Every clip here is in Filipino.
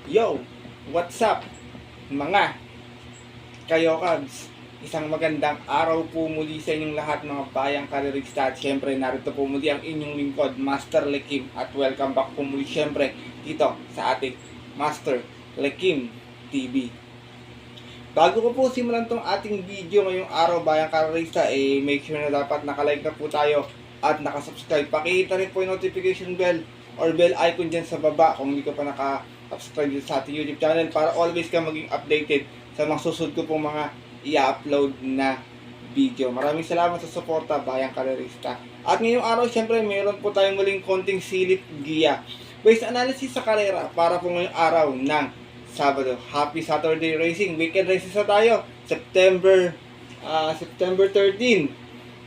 Yo! What's up, mga Kayokabs? Isang magandang araw po muli sa inyong lahat mga bayang karerista. At syempre narito po muli ang inyong lingkod, Master Lekim. At welcome back po muli syempre dito sa ating Master Lekim TV. Bago ko po simulan tong ating video ngayong araw bayang karerista, make sure na dapat nakalike na po tayo at nakasubscribe. Pakita rin po yung notification bell or bell icon dyan sa baba kung hindi ka pa naka-subscribe sa ating YouTube channel para always ka maging updated sa mga susunod ko pong mga i-upload na video. Maraming salamat sa suporta, bayang karerista. At ngayong araw, syempre, meron po tayong muling konting silip giya. Based analysis sa karera para po ngayong araw ng Sabado. Happy Saturday Racing. Weekend races na tayo. September 13,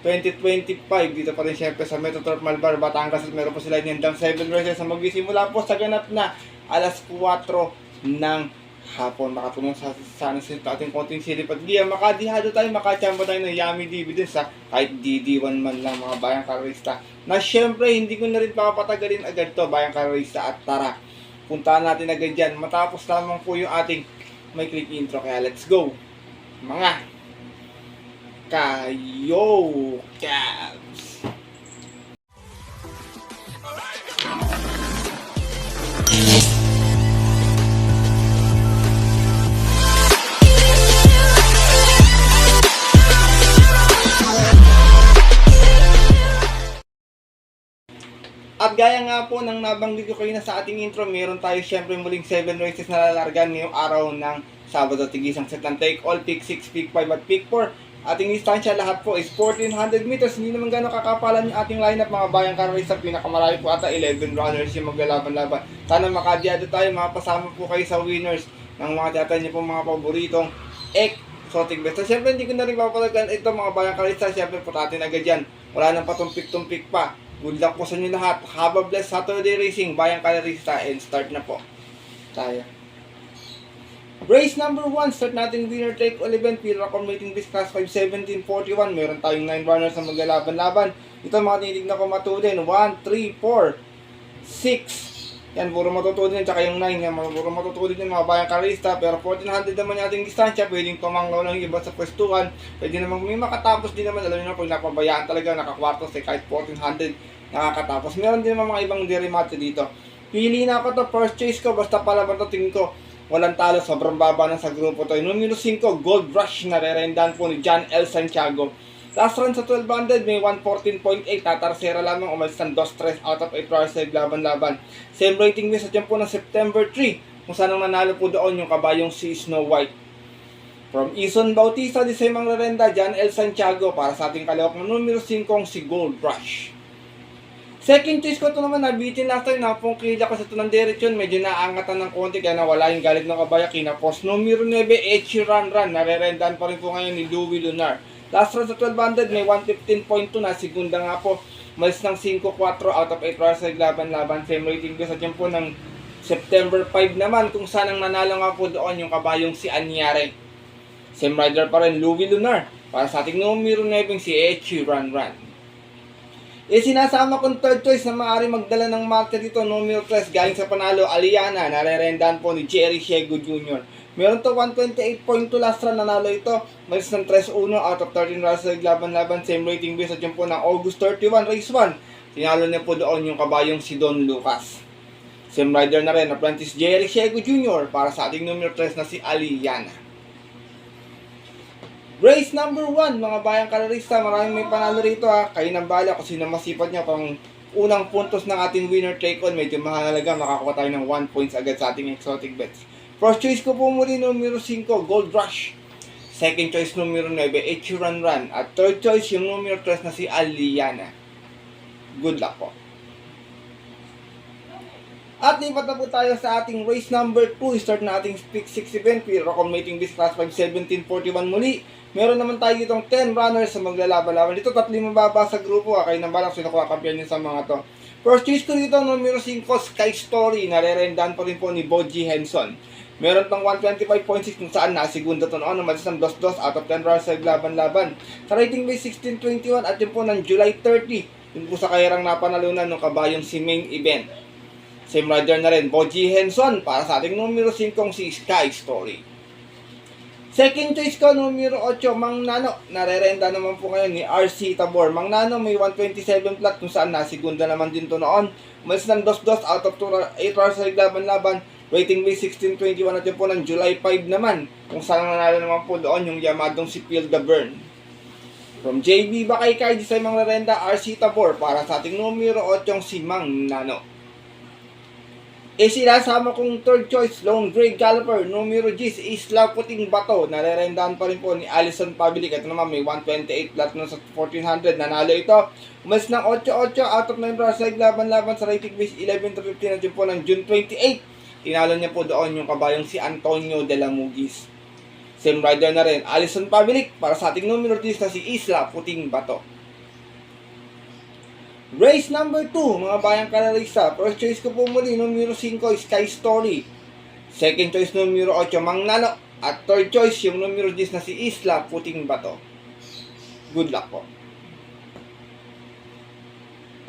2025. Dito pa rin syempre sa Metro Turf Malbar, Batangas. At meron po sila niyandang 7 races na magsisimula po sa ganap na alas 4 ng hapon. Makatulong sana sa ating konting silip at giya. Makadihado tayo, makachamba tayo ng yummy dividends sa kahit DD1 man lang mga bayang karerista. Na syempre hindi ko na rin papatagalin agad to bayang karerista at tara. Puntahan natin agad dyan. Matapos lamang po yung ating may click intro. Kaya let's go. Mga Kayokabs. At gaya nga po ng nabanggit ko kayo na sa ating intro, meron tayo syempre muling 7 races na lalargan ngayong araw ng Sabado. Tigisang set ng take all, pick 6, pick 5 at pick 4. Ating distansya lahat po is 1400 meters. Hindi naman gano'ng kakapalan yung ating lineup mga bayang karerista. Pinakamarami po ata 11 runners yung maglalaban-laban. Sana makadiyado tayo, mapasama po kayo sa winners ng mga tiyatan niyo po mga paboritong exotic best. So syempre hindi ko na rin papalagan ito mga bayang karerista. Syempre putatin agad yan. Wala nang patumpik-tumpik pa. Good luck po sa inyo lahat. Have a blessed Saturday Racing, bayang karerista, and start na po tayo. Race number 1, start natin winner take all event. Pira accommodating this class 5:17:41. Meron tayong 9 runners na maglalaban-laban. Ito mga tinitignan ko matulin. 1, 3, 4, 6. Yan, puro matutulin. Tsaka yung 9 yan, puro matutulin yung mga bayang karerista. Pero 1400 naman yung ating distansya. Pwedeng tumanglaw ng iba sa pwestuhan. Pwede naman may makatapos din naman. Alam nyo na, pag napabayaan talaga, nakakwartos kahit 1400 nakakatapos. Meron din naman mga ibang derivate dito. Pili na ako to, first choice ko, basta palaban to, tingin ko walang talo, sobrang baba na sa grupo to. Numero 5, Gold Rush, narerendahan po ni John L. Santiago. Last run sa 1200, may 114.8, tatarsera lamang, umalis ng 2-3 out of 8 runners sa laban-laban. Same rating din sa dyan po ng September 3, kung saan ang nanalo po doon yung kabayong si Snow White. From Ison Bautista, di sa imang rerenda, John L. Santiago, para sa ating kalawak ng numero 5, si Gold Rush. Second choice ko ito naman, nabitin last time, napungkila ko sa ito ng diretsyon, medyo naangatan ng konti, kaya nawala yung galit ng kabaya, kinapos. Numero 9, Echi Run Run, narerendahan pa rin po ngayon ni Louie Lunar. Last run sa 1200, may 115.2 na, segunda nga po, malis ng 5-4 out of 8 runners sa laban-laban. Same rating ko sa dyan po ng September 5 naman, kung saan ang nanalo nga po doon yung kabayong si Anyare. Same rider pa rin, Louie Lunar, para sa ating numero 9, si Echi Run Run. Sinasama kong third choice na maaari magdala ng marker dito, numero 3, galing sa panalo, Aliana, narerendahan po ni Jerry Shego Jr. Meron to 128.2 last run, nanalo ito, malis ng 3-1 out of 13 runs sa laban-laban. Same rating base at yun po ng August 31, race 1. Sinalo niya po doon yung kabayong si Don Lucas. Same rider na rin, apprentice Jerry Shego Jr. para sa ating numero 3 na si Aliana. Race number 1, mga bayang karerista, maraming may panalo rito ha. Kayo nang bahala kung sino masipag nyo. Pang unang puntos ng ating winner take on, medyo mahalaga, makakuha tayo ng 1 points agad sa ating exotic bets. First choice ko po muli, numero 5, Gold Rush. Second choice, numero 9, Echi Run Run. At third choice, yung numero 3 na si Aliana. Good luck po. At lipat na po tayo sa ating race number 2. Start na ating pick 6 event. We are accommodating this class 5:17:41 muli. Meron naman tayo ditong 10 runners sa maglalaban-laban. Dito 3 mababa sa grupo. Kayo nang balak sino kuha kampiyan sa mga to. First choice ko dito, numero 5, Sky Story. Narerendahan po rin po ni Boji Henson. Meron pang 125.6 kung saan nasigunda ito noon. Umalis ng 2-2 out of 10 runs sa laban-laban. Sa rating base 1621 at yun po ng July 30. Yun po sa kayarang napanalunan ng kabayong si main event. Same rider na rin, Boji Henson para sa ating numero 5 si Sky Story. Second choice ko, numero 8, Mang Nano. Narerenda naman po ngayon ni RC Tabor. Mang Nano may 127 plat kung saan nasigunda naman din to noon. Umalis ng 2-2 out of 8 hours sa laban-laban. Rating base 1621 at yun po ng July 5 naman. Kung saan nanalo naman po doon yung yamadong si Phil the Burn. From JB Bakaykay, di sa mga rerenda, RC Tabor para sa ating numero 8 si Mang Nano. Sinasama kong third choice, Lone Grey Galloper, numero 10, Isla Puting Bato. Narerendahan pa rin po ni Allison Pabilik. Ito naman may 128 plat na sa 1400. Nanalo ito. Umalis ng 8-8 out of 9 rounds laban-laban sa rating base 11-15 at yun po ng June 28. Tinalo niya po doon yung kabayong si Antonio de la Mugis. Same rider na rin, Allison Pabilik para sa ating numero 10 na si Isla Puting Bato. Race number 2, mga bayang karalista. First choice ko po muli, numero 5, Sky Story. Second choice, numero 8, Mang Nano. At third choice, yung numero 10 na si Isla Puting Bato. Good luck po.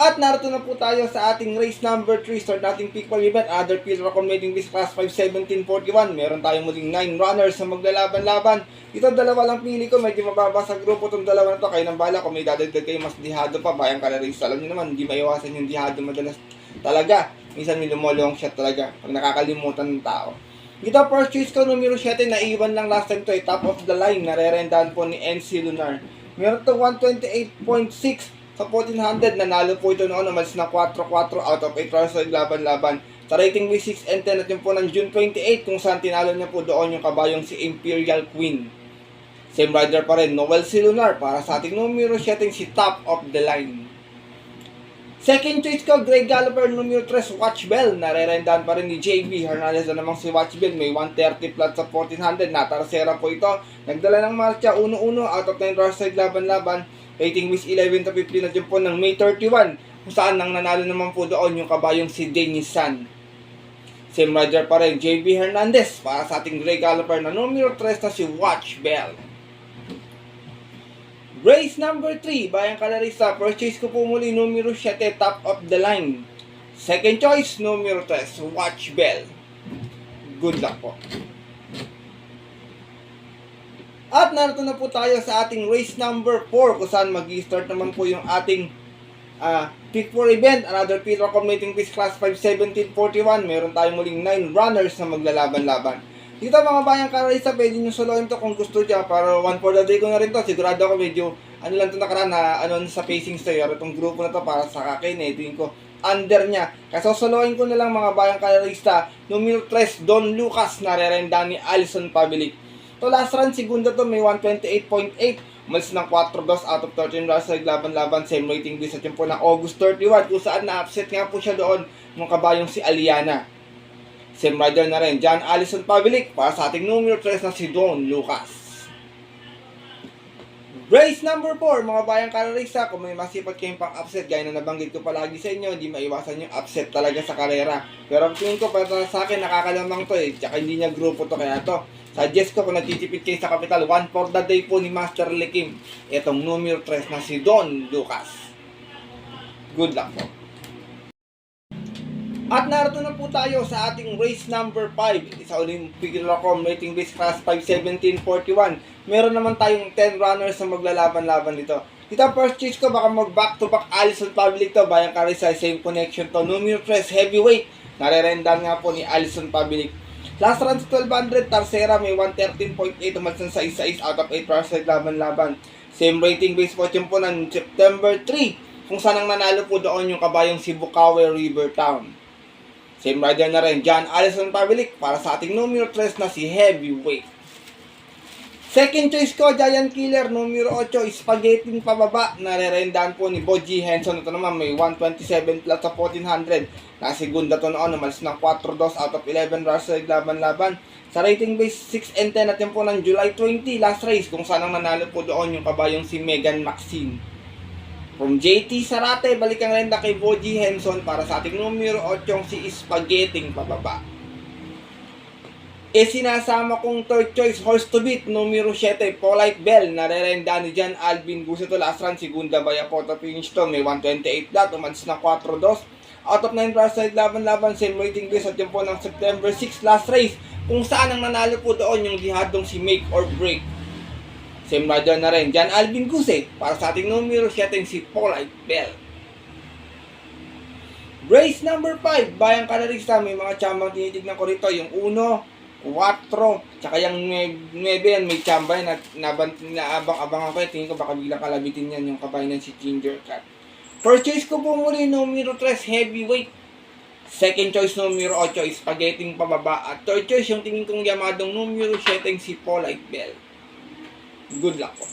At narito na po tayo sa ating race number 3, start nating pick for event, other field accommodating this class 5-17-41. Meron tayong muling 9 runners na maglalaban-laban. Ito dalawa lang pili ko, medyo mababa sa grupo itong dalawa na to. Kayo nang bahala kung may dadagdag kayo mas dihado pa, bayang karalista. Alam nyo naman, hindi maiwasan yung dihado madalas talaga. Minsan may lumolong shot talaga pag nakakalimutan ng tao. Ito first choice ko, numero 7, naiwan lang last time to, top of the line, narerendahan po ni NC Lunar. Meron to 128.6 sa 1400, nanalo po ito noon, umalis na 4-4 out of 8 rounds sa laban-laban. Sa rating base 6 and 10 at yun po ng June 28 kung saan tinalo niya po doon yung kabayong si Imperial Queen. Same rider pa rin, Noel C. Lunar para sa ating numero 7 si Top of the Line. Second choice ko, Grey Galloper, numero 3, Watch Bell. Narerendahan pa rin ni JB Hernandez na namang si Watch Bell. May 130 plat sa 1400. Natarsera po ito. Nagdala ng marcha 1-1 out of 9 rounds sa laban-laban. Rating base 11-15 at yun po ng May 31. Kung saan nang nanalo naman po doon yung kabayong si Dennis San. Same rider pa rin, JB Hernandez para sa ating Grey Galloper na numero 3 na si Watch Bell. Race number 3, bayang kalarista. First choice ko po muli, numero 7, Top of the Line. Second choice, numero 3, Watch Bell. Good luck po. At narito na po tayo sa ating race number 4 kung saan mag-i-start naman po yung ating pick 4 event. Another field accommodating this class 5-17-41. Meron tayong muling 9 runners na maglalaban-laban. Dito mga bayang karalista, pwede nyo soloin to kung gusto nyo. Pero one for the day ko na rin to. Sigurado ako medyo ano lang to nakaraan na sa pacing style. Itong grupo na to para sa kakin tingin ko under niya. Kasi soloin ko na lang mga bayang karalista. Numero 3, Don Lucas, narerenda ni Allison Pabilik. To last run, segunda to, may 128.8. Umalis ng 4-2 out of 13 rounds sa laban-laban. Same rating this at yun po ng August 31. Kung saan na-upset nga po siya doon ng kabayong si Aliana. Same rider na rin, John Allison Pabilik para sa ating numero 3 na si Don Lucas. Race number 4, mga bayang karalista, kung may masipag kayong pang-upset, gaya na nabanggit ko palagi sa inyo, hindi maiwasan yung upset talaga sa karera. Pero ang tingin ko, para sa akin, nakakalamang to tsaka hindi niya grupo to, kaya to. Suggest ko kung nagtitipid kayo sa kapital, one for the day po ni Master Lekim. Itong numero 3 na si Don Lucas. Good luck po. At narito na po tayo sa ating race number 5 sa Olympic Lacom rating base class 5-17-41. Meron naman tayong 10 runners na maglalaban-laban dito. Dito first choice ko, baka mag back to back Allison Pabilik to, bayang karisa, same connection to. Numero 3, heavyweight, narerendan nga po ni Allison Pabilik. Last run sa 1200, Tarsera may 113.8, umalis sa 6 out of 8 rounds sa laban-laban. Same rating base po po ng September 3, kung saan ang nanalo po doon yung kabayong si Bukawi River Town. Same rider na rin, John Allison Pabilik para sa ating numero 3 na si Heavyweight. Second choice ko, Giant Killer, numero 8, Spaghetti pababa. Narerendahan po ni Boji Henson. Ito naman may 127 plus sa 1400. Nasigunda to noon, umalis ng 4-2 out of 11 rounds sa laban-laban. Sa rating base 6 and 10 natin po ng July 20, last race, kung saan ang nanalo po doon yung kabayong si Megan Maxine. From JT Sarate, balik ang renda kay Boji Henson para sa ating numero 8 si Spaghetti pababa. Sinasama kong third choice, Horse to Beat, numero 7, Polite Bell, narerenda ni John Alvin Gusto to last run, segunda by a photo finish to, may 128 flat, umalis na 4-2 Out of 9 runs side laban-laban, same rating base at yun po ng September 6 last race, kung saan ang nanalo po doon yung dihadong si Make or Break. Same rider na rin, John Alvin Guse, para sa ating numero 7 si Polite Bell. Race number 5, Bayang Kalarista, may mga tsambang tinitignan ko rito, yung 1, 4, tsaka yung 9 yan, may tsamba yan at naabang-abang ako, tingin ko baka biglang kalabitin yan yung kabayan ng si Ginger Cat. First choice ko po muli, numero 3, Heavyweight. Second choice, numero 8, Spaghetti pababa. At third choice, yung tingin kong yamadong numero 7, si Polite Bell. Good luck po.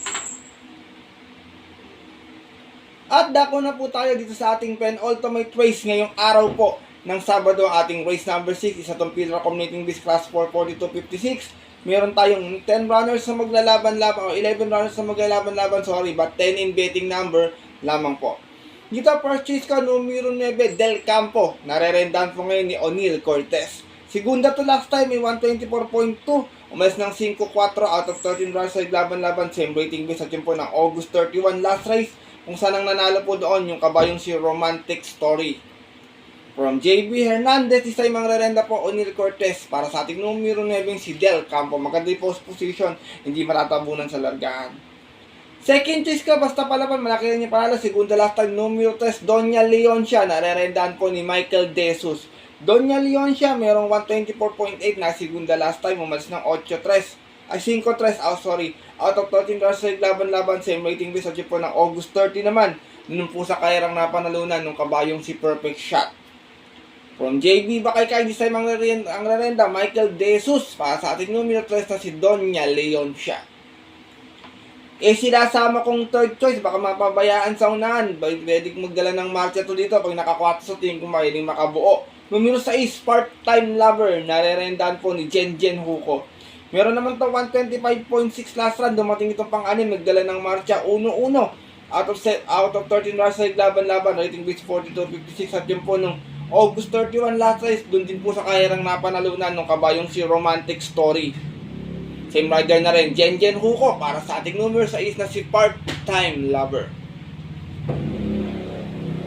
At dako na po tayo dito sa ating penultimate race ngayong araw po ng Sabado, ang ating race number 6. Isa itong Pillar Commuting Disc Class 442.56. Meron tayong 10 runners na maglalaban-laban o 11 runners na maglalaban-laban, but 10 in betting number lamang po. Dito, first choice ko, numero 9, Del Campo. Narerendahan po ngayon ni O'Neal Cortez. Segunda to last time, may 124.2. Umalis ng 5-4 out of 13 runs side laban-laban. Same rating base at yun po ng August 31 last race, kung saan ang nanalo po doon yung kabayong si Romantic Story. From JB Hernandez, isa yung mangrerenda po, O'Neal Cortez. Para sa ating numero 9, si Del Campo. Maganda yung post position, hindi matatabunan sa largaan. Second choice ko, basta palaban, malaki rin yung panalo. Segunda last time, numero 3, Doña Leoncia. Narerendahan po ni Michael De Jesus. Doña Leoncia, merong 124.8 na segunda last time. Umalis ng 5-3, out of 13 runs laban-laban. Same rating base at yun po ng August 30 naman. Nung po sa kairang napanalunan nung kabayong si Perfect Shot. From JB Bakay this time ang rerenda, Michael De Jesus. Para sa ating numero 3 na si Doña Leoncia. Sinasama kong third choice, baka mapabayaan sa unahan. Pwede magdala ng marcha to dito pag nakakwat sa tingin kung mahiling makabuo. Numero 6, Part-Time Lover. Narerendahan po ni Jen Huko. Meron naman to 125.6 last run. Dumating itong pang-anim, nagdala ng marcha 1-1. Out of 13 runs side laban-laban. Rating base 42.56 at yun po nung August 31 last race. Doon din po sa kahirang napanalunan nung kabayong si Romantic Story. Same rider na rin, Jen Huko, para sa ating numero 6 na si Part-Time Lover.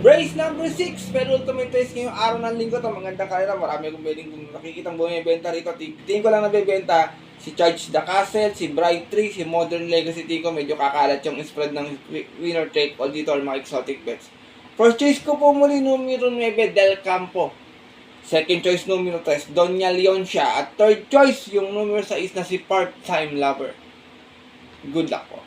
Race number 6, pero ultimate race ngayong araw ng linggo to. Magandang karera, marami akong pwedeng nakikitang bumibenta rito. Tingin ko lang nabibenta si Charge the Castle, si Bright 3, si Modern Legacy. Tingin ko medyo kakalat yung spread ng winner take all dito or mga exotic bets. First choice ko po muli, numero 9, Del Campo. Second choice, numero 3, Doña Leoncia. At third choice, yung numero 6 na si Part-Time Lover. Good luck po.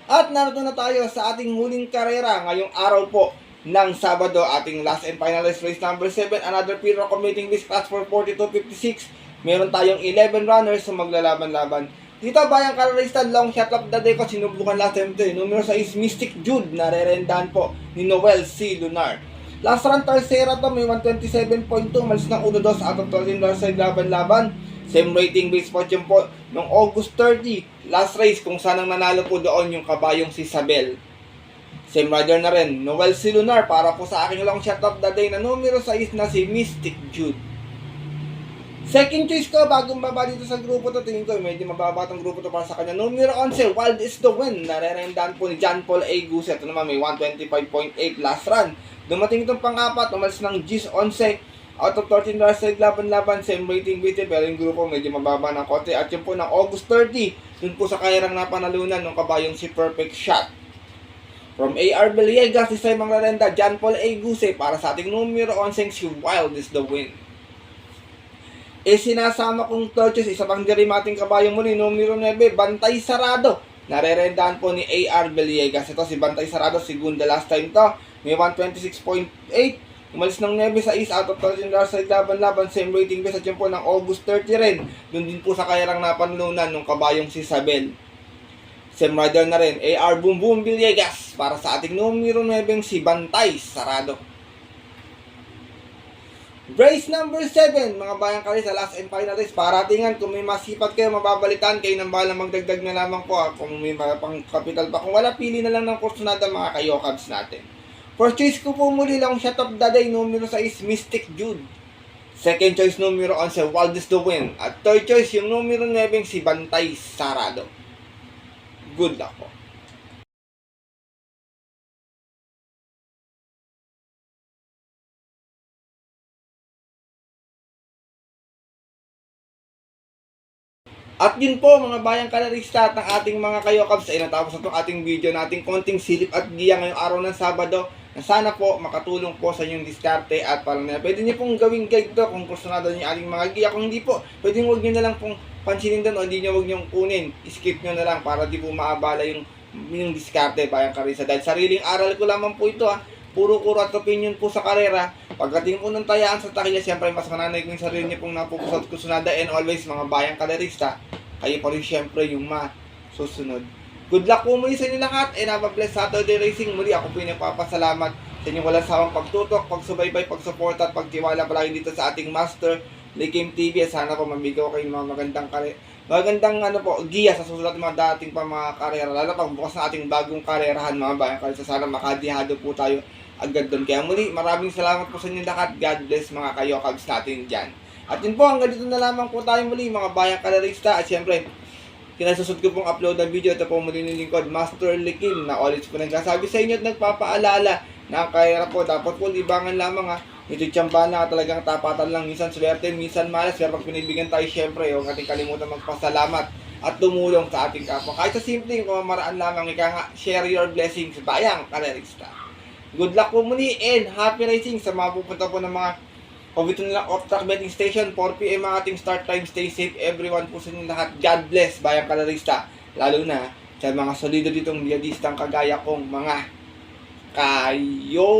At narito na tayo sa ating huling karera ngayong araw po ng Sabado. Ating last and final race number 7. Another Pillar Commuting Disc Class 442.56. Meron tayong 11 runners na maglalaban-laban. Dito, Bayang Kalarista, long shot of the day ko. Sinubukan last time ito. Numero 6, Mystic Jude. Narerendahan po ni Noel C. Lunar. Last run, tercera to, may 127.2, malis ng 1-2 out of 13 runs side laban-laban. Same rating base po yun po noong August 30, last race, kung saan ang nanalo po doon yung kabayong si Sabel. Same rider na rin, Noel C. Lunar, para po sa aking long shot of the day na numero 6 na si Mystic Jude. Second choice ko, bagong baba dito sa grupo to, tingin ko medyo mababa itong grupo to para sa kanya. Numero 11, Wild is the Wind. Narerendahan po ni John Paul A. Guse. Ito naman may 125.8 last run. Dumating itong pang-apat, umalis ng Gis 11, out of 13 runs side laban-laban. Same rating base, pero yung grupo medyo mababa ng konti. At yun po ng August 30, dun po sa kairang napanalunan ng kabayong si Perfect Shot. From A.R. Villegas, this time ang rerenda, John Paul A. Guse. Para sa ating numero 11, si Wild is the Wind. Sinasama kong touches, isa pang dirimating kabayong muli, numero 9, Bantay Sarado. Narerendahan po ni A.R. Villegas. Ito si Bantay Sarado, segunda last time to. May 126.8. Umalis ng 9 sa East out of 13 runs side laban-laban. Same rating base at yun po ng August 30 rin. Doon din po sa kairang napanlunan ng kabayong si Sabel. Same rider na rin, A.R. Boom Boom Villegas. Para sa ating numero 9, si Bantay Sarado. Race number 7, mga Bayang Kalarista, last and final race. Paratingan, kung may masipat kayo, mababalitan kayo ng balang magdagdag na lamang po. Kung may pang capital pa, kung wala, pili na lang ng Kursunada mga kayokabs natin. First choice ko po muli lang, shot of the day, numero 6, Mystic Jude. Second choice, numero 11, Wild is the Wind. At third choice, yung numero 9, si Bantay Sarado. Good luck po. At yun po mga bayang kalarista at ng ating mga kayokabs ay natapos na itong ating video nating konting silip at giya ngayong araw ng Sabado na sana po makatulong po sa inyong diskarte at parang na pwede niyo pong gawing guide to kung gusto na doon yung ating mga giya. Kung hindi po, pwede huwag niyo na lang pong pansinin doon o hindi niyo huwag niyo kunin. Skip niyo na lang para di po maabala yung diskarte bayang kalarista. Dahil sariling aral ko lamang po ito puro at opinion po sa karera. Pagdating po ng tayaan sa takilya, siyempre mas mananay ko yung sarili niyo pong napupusat kusunada and always mga bayang kalarista, kayo pa rin siyempre yung masusunod. Good luck po muli sa inyo lahat and have a blessed Saturday racing. Muli ako po yung nagpapasalamat sa inyong walang sawang pagtutok, pagsubaybay, pagsuporta at pagtiwala palagi dito sa ating Master Likim TV. At sana po mabigaw kayo mga magandang giya sa susunod mga dating pa mga karera. Lalo pag bukas na ating bagong karerahan mga bayan kalarista, sana makadihado po tayo agad doon. Kaya muli, maraming salamat po sa inyo lahat. God bless mga kayokabs natin dyan. At yun po, hanggang dito na lamang po tayo muli mga bayang kalarista. At syempre, kinasusod ko pong upload ng video. Ito po muli ng lingkod, Master Likim, na always po nagsasabi sa inyo at nagpapaalala na ang karera po dapat po libangan lamang ito tiyamba na talagang tapatan lang. Minsan swerte, minsan malas. Pero pag pinibigyan tayo syempre, huwag natin kalimutan magpasalamat at tumulong sa ating kapwa. Kahit sa simpleng pamamaraan lamang, ika nga, share your blessings bayang kalarista. Good luck po muli and happy racing sa mga pupunta po ng mga pabito nilang off-track betting station. 4 PM ang ating start time. Stay safe everyone po sa inyo lahat. God bless bayang kalarista. Lalo na sa mga solido ditong biyadistang kagaya kong mga kayo.